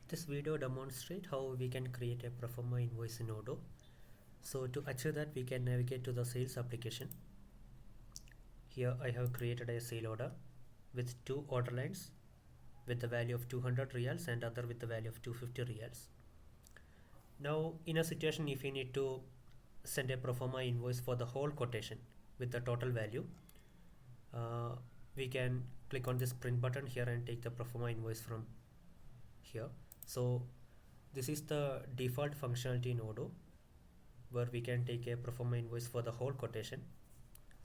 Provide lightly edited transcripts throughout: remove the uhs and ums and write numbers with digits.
This video demonstrates how we can create a Proforma invoice in Odoo. So to achieve that, we can navigate to the sales application. Here I have created a sale order with two order lines with the value of 200 reals and other with the value of 250 reals. Now in a situation if you need to send a Proforma invoice for the whole quotation with the total value, we can click on this print button here and take the Proforma invoice from here. So this is the default functionality in Odoo where we can take a Proforma invoice for the whole quotation.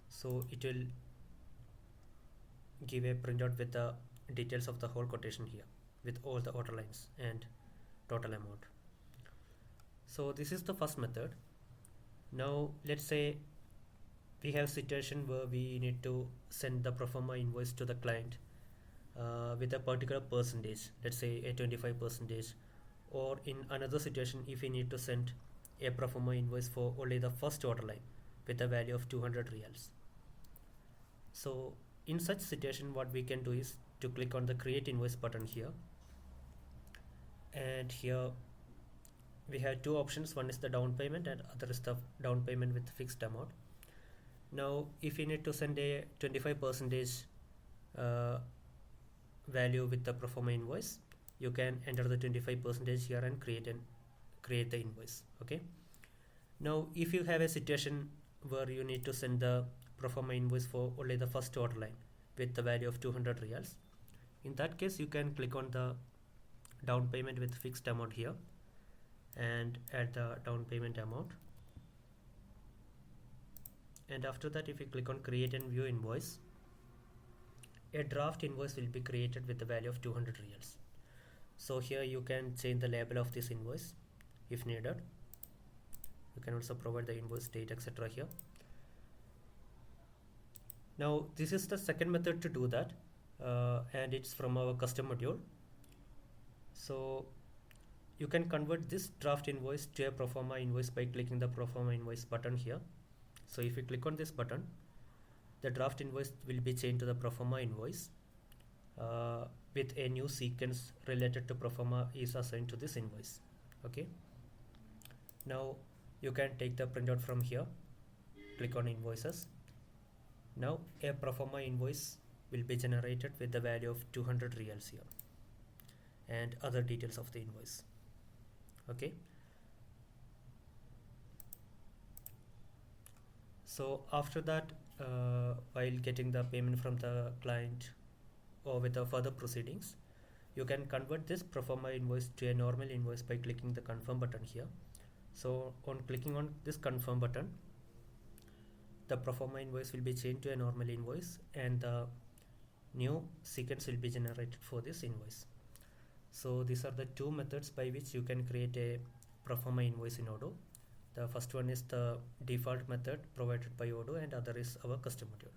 So it will give a printout with the details of the whole quotation here with all the order lines and total amount. So this is the first method. Now let's say we have a situation where we need to send the Proforma invoice to the client with a particular percentage, let's say a 25%, or in another situation if we need to send a Proforma invoice for only the first order line with a value of 200 reals. So in such situation what we can do is to click on the create invoice button here, and here we have two options. One is the down payment and other is the down payment with fixed amount. Now if you need to send a 25% value with the Proforma invoice, you can enter the 25% here and create the invoice. Okay, now if you have a situation where you need to send the Proforma invoice for only the first order line with the value of 200 reals, in that case you can click on the down payment with fixed amount here and add the down payment amount, and after that if you click on create and view invoice, a draft invoice will be created with the value of 200 reals. So here you can change the label of this invoice if needed. You can also provide the invoice date, etc. here. Now this is the second method to do that, and it's from our custom module. So you can convert this draft invoice to a Proforma invoice by clicking the Proforma invoice button here. So if you click on this button, the draft invoice will be changed to the Proforma invoice with a new sequence related to Proforma is assigned to this invoice. Okay, now you can take the printout from here, click on invoices. Now a Proforma invoice will be generated with the value of 200 reals here and other details of the invoice. Okay, so after that, while getting the payment from the client or with the further proceedings, you can convert this Proforma invoice to a normal invoice by clicking the confirm button here. So on clicking on this confirm button, the Proforma invoice will be changed to a normal invoice and the new sequence will be generated for this invoice. So these are the two methods by which you can create a Proforma invoice in Odoo. The first one is the default method provided by Odoo and other is our custom module.